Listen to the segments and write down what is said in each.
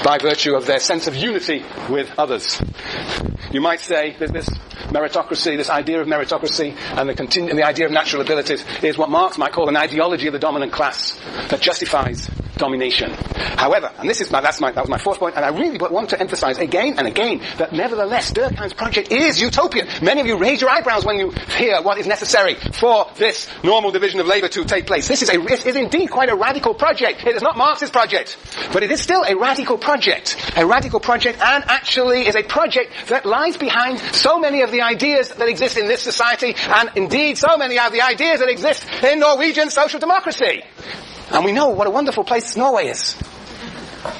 by virtue of their sense of unity with others. You might say that this meritocracy, this idea of meritocracy and the idea of natural abilities is what Marx might call an ideology of the dominant class that justifies domination. However, and that was my fourth point, and I really want to emphasize again and again that nevertheless Durkheim's project is utopian. Many of you raise your eyebrows when you hear what is necessary for this normal division of labour to take place. This is indeed quite a radical project. It is not Marx's project, but it is still a radical project. A radical project, and actually is a project that lies behind so many of the ideas that exist in this society, and indeed so many of the ideas that exist in Norwegian social democracy. And we know what a wonderful place Norway is.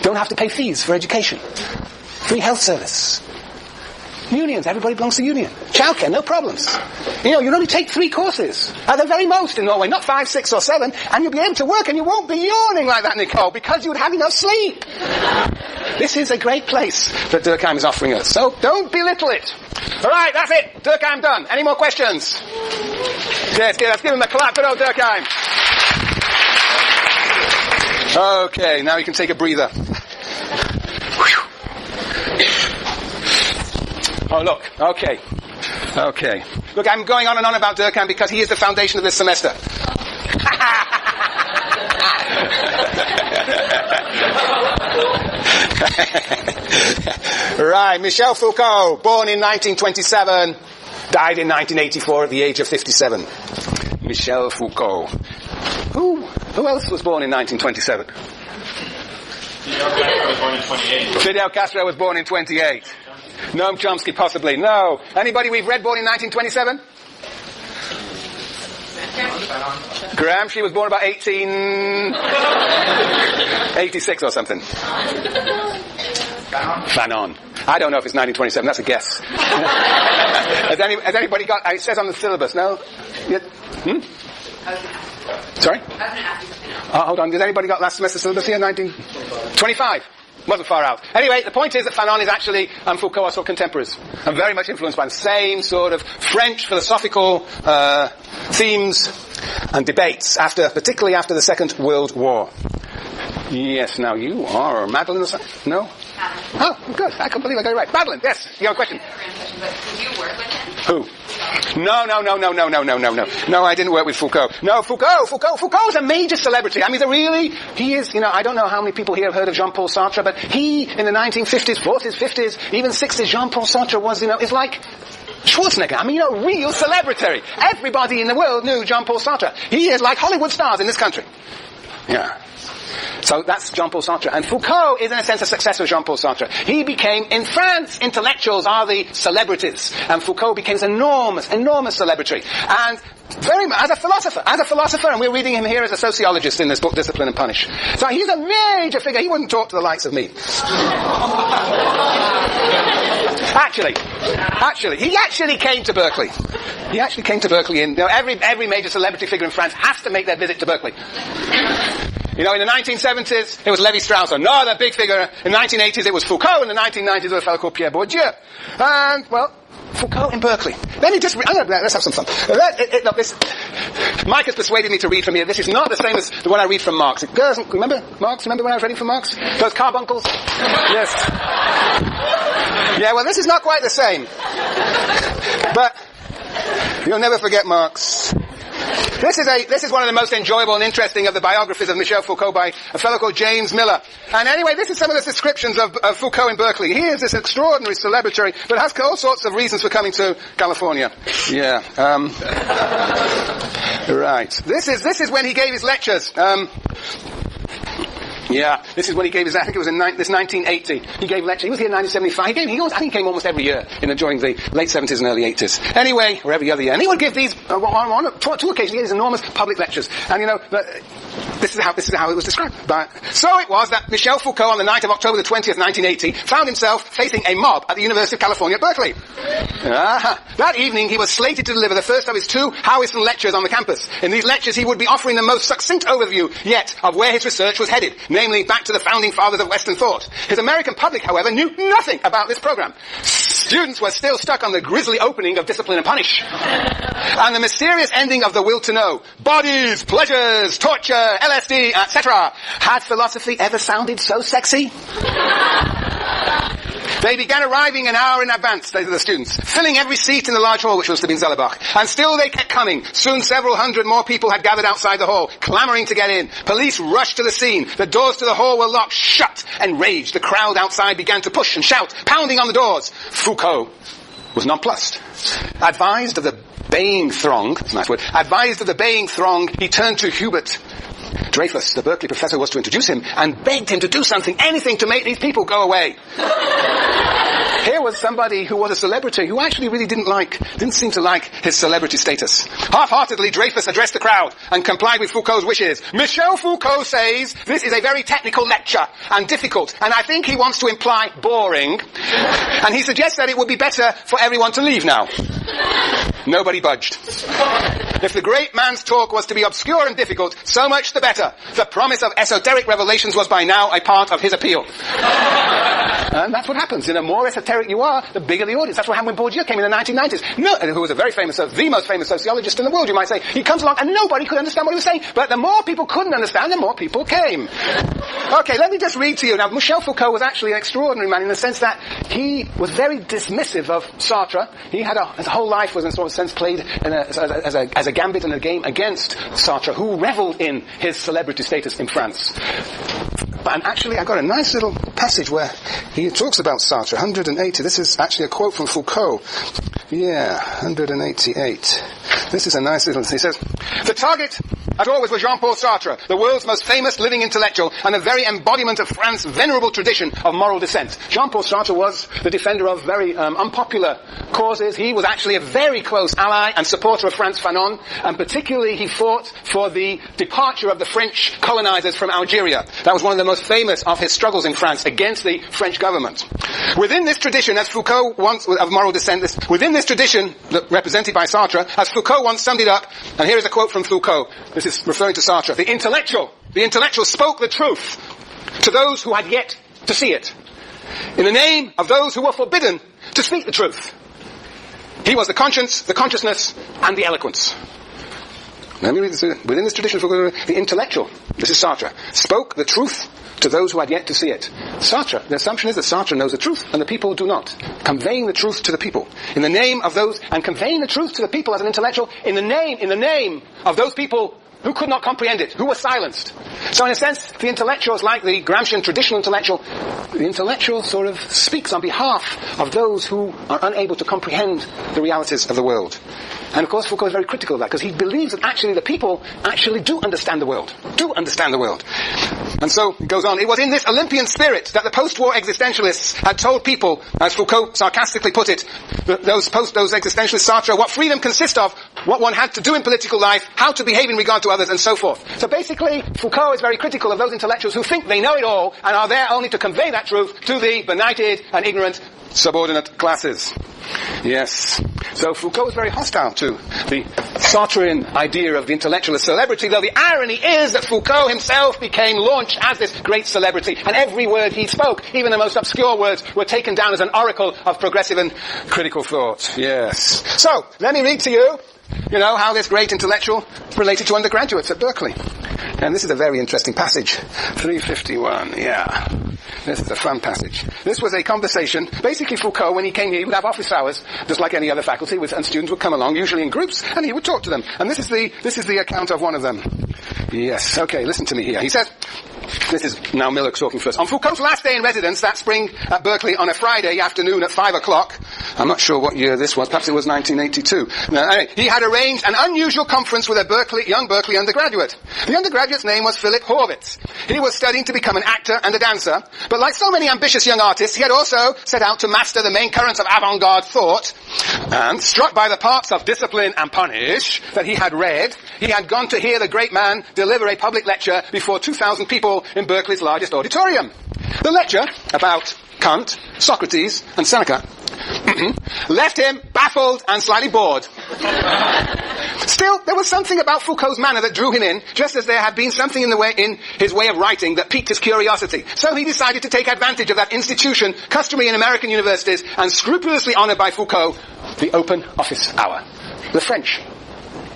Don't have to pay fees for education. Free health service. Unions, everybody belongs to union. Childcare, no problems. You only take 3 courses, at the very most in Norway, not 5, 6 or 7, and you'll be able to work and you won't be yawning like that, Nicole, because you would have enough sleep. This is a great place that Durkheim is offering us, so don't belittle it. Alright, that's it. Durkheim done. Any more questions? Yes, let's give him a clap. Good old Durkheim. Okay, now you can take a breather. Oh, look. Okay. Look, I'm going on and on about Durkheim because he is the foundation of this semester. Right, Michel Foucault, born in 1927, died in 1984 at the age of 57. Michel Foucault. Who else was born in 1927? Fidel Castro was born in 28. Noam Chomsky, possibly. No. Anybody we've read born in 1927? Gramsci was born about 1886 or something. Fanon. I don't know if it's 1927. That's a guess. Has anybody got? It says on the syllabus. No. Sorry? Hold on. Did anybody got last semester syllabus here? 1925. Wasn't far out. Anyway, the point is that Fanon is actually Foucault are sort of contemporaries and very much influenced by the same sort of French philosophical themes and debates, particularly after the Second World War. Yes, now you are Madeline or something? No? Oh, good. I can't believe I got it right. Madeline, yes, you have a question. But did you work with him? Who? No. No, I didn't work with Foucault. No, Foucault is a major celebrity. I mean, he is, I don't know how many people here have heard of Jean-Paul Sartre, but he, in the 1950s, 40s, 50s, even 60s, Jean-Paul Sartre was, is like Schwarzenegger. I mean, real celebrity. Everybody in the world knew Jean-Paul Sartre. He is like Hollywood stars in this country. Yeah. So that's Jean-Paul Sartre. And Foucault is, in a sense, a successor of Jean-Paul Sartre. He became, in France, intellectuals are the celebrities. And Foucault became this enormous celebrity. And very much, as a philosopher, and we're reading him here as a sociologist in this book, Discipline and Punish. So he's a major figure. He wouldn't talk to the likes of me. Actually, he actually came to Berkeley. Every major celebrity figure in France has to make their visit to Berkeley. In the 1970s, it was Lévi-Strauss, another big figure. In the 1980s, it was Foucault. In the 1990s, it was a fellow called Pierre Bourdieu. And, Foucault in Berkeley. Let's have some fun. Mike has persuaded me to read from here. This is not the same as the one I read from Marx. It doesn't, remember Marx? Remember when I was reading from Marx? Those carbuncles? Yes. Yeah, this is not quite the same. But you'll never forget Marx. This is one of the most enjoyable and interesting of the biographies of Michel Foucault by a fellow called James Miller. And anyway, this is some of the descriptions of Foucault in Berkeley. He is this extraordinary celebrity, but has all sorts of reasons for coming to California. Yeah. Right. This is when he gave his lectures. Yeah, this is when he gave his, I think it was in 1980. He gave a lecture. He was here in 1975. I think he came almost every year during the late 70s and early 80s. Anyway, or every other year. And he would give these, on two occasions, he gave these enormous public lectures. And this is how it was described. So it was that Michel Foucault, on the night of October the 20th, 1980, found himself facing a mob at the University of California at Berkeley. That evening, he was slated to deliver the first of his 2 Howison lectures on the campus. In these lectures, he would be offering the most succinct overview yet of where his research was headed, namely back to the founding fathers of Western thought. His American public, however, knew nothing about this program. students were still stuck on the grisly opening of Discipline and Punish. And the mysterious ending of The Will to Know. Bodies, pleasures, torture, LSD, etc. Had philosophy ever sounded so sexy? They began arriving an hour in advance, the students, filling every seat in the large hall which was to be in Zellerbach. And still they kept coming. Soon several hundred more people had gathered outside the hall, clamoring to get in. Police rushed to the scene. The doors to the hall were locked shut. Enraged, the crowd outside began to push and shout, pounding on the doors. Foucault was nonplussed. Advised of the baying throng, that's a nice word, advised of the baying throng, he turned to Hubert Dreyfus, the Berkeley professor, was to introduce him and begged him to do something, anything to make these people go away. Here was somebody who was a celebrity who actually really didn't seem to like his celebrity status. Half-heartedly, Dreyfus addressed the crowd and complied with Foucault's wishes. Michel Foucault says this is a very technical lecture and difficult, and I think he wants to imply boring. And he suggests that it would be better for everyone to leave now. Nobody budged. If the great man's talk was to be obscure and difficult, so much the better. The promise of esoteric revelations was by now a part of his appeal. And that's what happens. The more esoteric you are, the bigger the audience. That's what happened when Bourdieu came in the 1990s. Who was a very famous, the most famous sociologist in the world, you might say. He comes along and nobody could understand what he was saying. But the more people couldn't understand, the more people came. Okay, let me just read to you. Now, Michel Foucault was actually an extraordinary man in the sense that he was very dismissive of Sartre. He had his whole life was in sort of sense played as a gambit and a game against Sartre, who reveled in his celebrity status in France. And actually, I got a nice little passage where he talks about Sartre, 180. This is actually a quote from Foucault. Yeah, 188. This is a nice little... He says, the target, as always, was Jean-Paul Sartre, the world's most famous living intellectual and the very embodiment of France's venerable tradition of moral dissent. Jean-Paul Sartre was the defender of very unpopular causes. He was actually a very close ally and supporter of Frantz Fanon, and particularly he fought for the departure of the French colonizers from Algeria. That was one of the most famous of his struggles in France against the French government. Within this tradition, as Foucault once, of moral dissent, within this tradition, represented by Sartre, as Foucault once summed it up, and here is a quote from Foucault, this is referring to Sartre, the intellectual spoke the truth to those who had yet to see it, in the name of those who were forbidden to speak the truth. He was the conscience, the consciousness, and the eloquence. Let me read this. Within this tradition, the intellectual, this is Sartre, spoke the truth to those who had yet to see it. Sartre, the assumption is that Sartre knows the truth and the people do not. Conveying the truth to the people. In the name of those, and conveying the truth to the people as an intellectual, in the name of those people who could not comprehend it, who were silenced. So in a sense, the intellectual is like the Gramscian traditional intellectual. The intellectual sort of speaks on behalf of those who are unable to comprehend the realities of the world. And of course Foucault is very critical of that, because he believes that actually the people actually do understand the world. And so it goes on, it was in this Olympian spirit that the post-war existentialists had told people, as Foucault sarcastically put it, those existentialists, Sartre, what freedom consists of, what one had to do in political life, how to behave in regard to others, and so forth. So basically, Foucault is very critical of those intellectuals who think they know it all and are there only to convey that truth to the benighted and ignorant subordinate classes. Yes. So Foucault is very hostile to the Sartrean idea of the intellectual as celebrity, though the irony is that Foucault himself became launched as this great celebrity, and every word he spoke, even the most obscure words, were taken down as an oracle of progressive and critical thought. Yes. So, let me read to you, how this great intellectual related to undergraduates at Berkeley. And this is a very interesting passage. 351, yeah. This is a fun passage. This was a conversation. Basically, Foucault, when he came here, he would have office hours, just like any other faculty, and students would come along, usually in groups, and he would talk to them. And this is the account of one of them. Yes, okay, listen to me here. He says, this is now Miller talking first. On Foucault's last day in residence that spring at Berkeley on a Friday afternoon at 5 o'clock, I'm not sure what year this was, perhaps it was 1982. No, anyway, he had arranged an unusual conference with a young Berkeley undergraduate. The undergraduate's name was Philip Horvitz. He was studying to become an actor and a dancer, but like so many ambitious young artists, he had also set out to master the main currents of avant-garde thought, and struck by the parts of Discipline and Punish that he had read, he had gone to hear the great man deliver a public lecture before 2,000 people in Berkeley's largest auditorium. The lecture, about Kant, Socrates, and Seneca, left him baffled and slightly bored. Still, there was something about Foucault's manner that drew him in, just as there had been something in his way of writing that piqued his curiosity. So he decided to take advantage of that institution, customary in American universities, and scrupulously honored by Foucault, the open office hour. The French,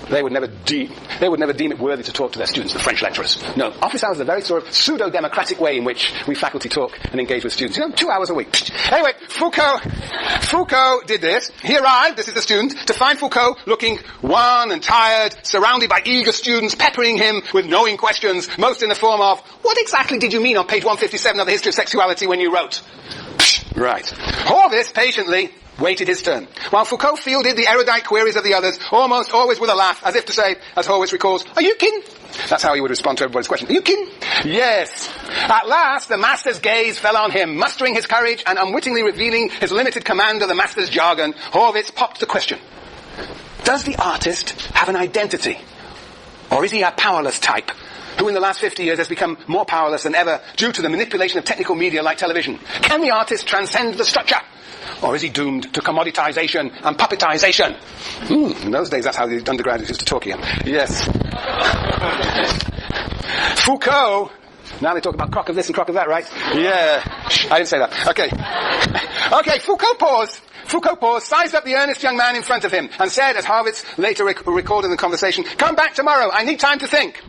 they would never deem it worthy to talk to their students, the French lecturers. No, office hours is a very sort of pseudo-democratic way in which we faculty talk and engage with students. 2 hours a week. Anyway, Foucault did this. He arrived, this is the student, to find Foucault looking wan and tired, surrounded by eager students, peppering him with knowing questions, most in the form of, what exactly did you mean on page 157 of the History of Sexuality when you wrote? Right. Horvis patiently waited his turn, while Foucault fielded the erudite queries of the others, almost always with a laugh, as if to say, as Horvis recalls, are you kin? That's how he would respond to everybody's question. Are you kin? Yes. At last, the master's gaze fell on him, mustering his courage and unwittingly revealing his limited command of the master's jargon. Horvis popped the question. Does the artist have an identity? Or is he a powerless type, who in the last 50 years has become more powerless than ever due to the manipulation of technical media like television? Can the artist transcend the structure? Or is he doomed to commoditization and puppetization? In those days, that's how the undergraduates used to talk here. Yes. Foucault, now they talk about crock of this and crock of that, right? Yeah. I didn't say that. Okay, Foucault paused, sized up the earnest young man in front of him, and said, as Harvitz later recalled in the conversation, come back tomorrow, I need time to think.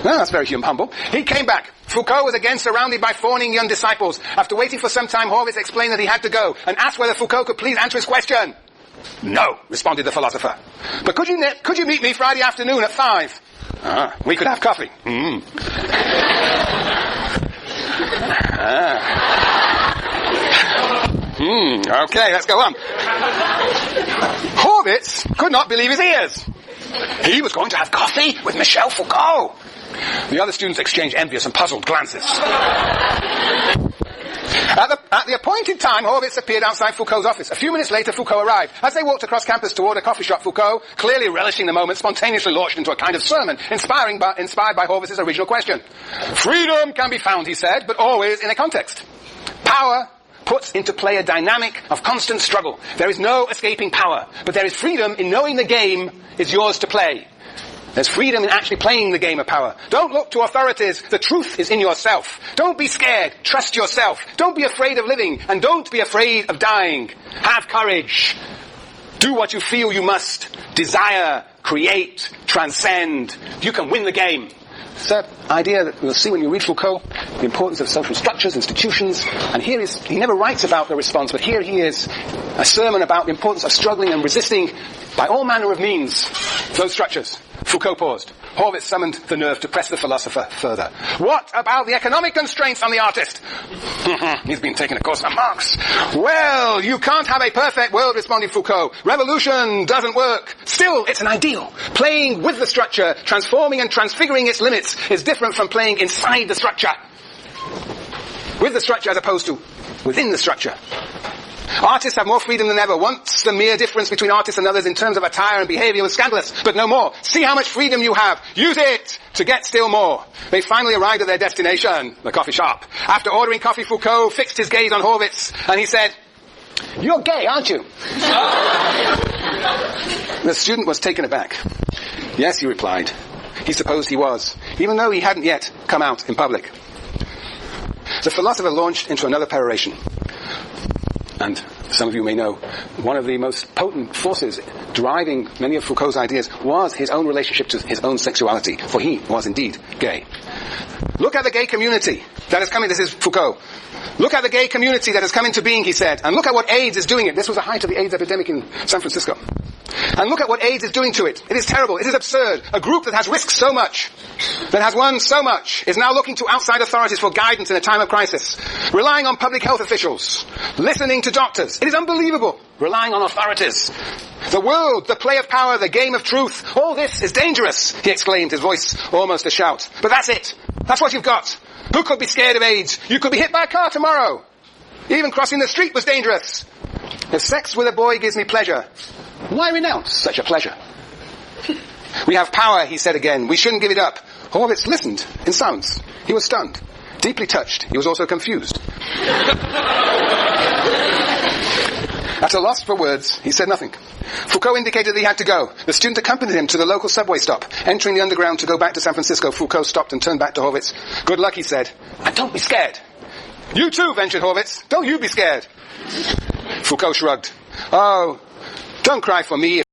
Well, that's very humble. He came back. Foucault was again surrounded by fawning young disciples. After waiting for some time, Horvis explained that he had to go, and asked whether Foucault could please answer his question. No, responded the philosopher. But could you meet me Friday afternoon at 5? We could have coffee. Okay, let's go on. Horvitz could not believe his ears. He was going to have coffee with Michel Foucault. The other students exchanged envious and puzzled glances. At the appointed time, Horvitz appeared outside Foucault's office. A few minutes later, Foucault arrived. As they walked across campus toward a coffee shop, Foucault, clearly relishing the moment, spontaneously launched into a kind of sermon, inspired by Horvitz's original question. Freedom can be found, he said, but always in a context. Power puts into play a dynamic of constant struggle. There is no escaping power, but there is freedom in knowing the game is yours to play. There's freedom in actually playing the game of power. Don't look to authorities. The truth is in yourself. Don't be scared. Trust yourself. Don't be afraid of living, and don't be afraid of dying. Have courage. Do what you feel you must. Desire, create, transcend. You can win the game. It's that idea that you'll see when you read Foucault, the importance of social structures, institutions, and he never writes about the response, but here he is, a sermon about the importance of struggling and resisting by all manner of means those structures. Foucault paused. Horvitz summoned the nerve to press the philosopher further. What about the economic constraints on the artist? He's been taking a course on Marx. Well, you can't have a perfect world, responded Foucault. Revolution doesn't work. Still, it's an ideal. Playing with the structure, transforming and transfiguring its limits, is different from playing inside the structure. With the structure as opposed to within the structure. Artists have more freedom than ever. Once the mere difference between artists and others in terms of attire and behavior was scandalous, but no more. See how much freedom you have. Use it to get still more. They finally arrived at their destination, the coffee shop. After ordering coffee, Foucault fixed his gaze on Horvitz, and he said, "You're gay, aren't you?" The student was taken aback. Yes, he replied. He supposed he was, even though he hadn't yet come out in public. The philosopher launched into another peroration. And some of you may know, one of the most potent forces driving many of Foucault's ideas was his own relationship to his own sexuality, for he was indeed gay. Look at the gay community that has come in, this is Foucault. Look at the gay community that has come into being, he said, and look at what AIDS is doing it. This was the height of the AIDS epidemic in San Francisco. And look at what AIDS is doing to it. It is terrible. It is absurd. A group that has risked so much, that has won so much, is now looking to outside authorities for guidance in a time of crisis. Relying on public health officials. Listening to doctors. It is unbelievable. Relying on authorities. The world, the play of power, the game of truth. All this is dangerous, he exclaimed, his voice almost a shout. But that's it. That's what you've got. Who could be scared of AIDS? You could be hit by a car tomorrow. Even crossing the street was dangerous. If sex with a boy gives me pleasure, why renounce such a pleasure? We have power, he said again. We shouldn't give it up. Horvitz listened in silence. He was stunned, deeply touched. He was also confused. At a loss for words, he said nothing. Foucault indicated that he had to go. The student accompanied him to the local subway stop. Entering the underground to go back to San Francisco, Foucault stopped and turned back to Horvitz. Good luck, he said. And don't be scared. You too, ventured Horvitz. Don't you be scared. Foucault shrugged. Oh, don't cry for me.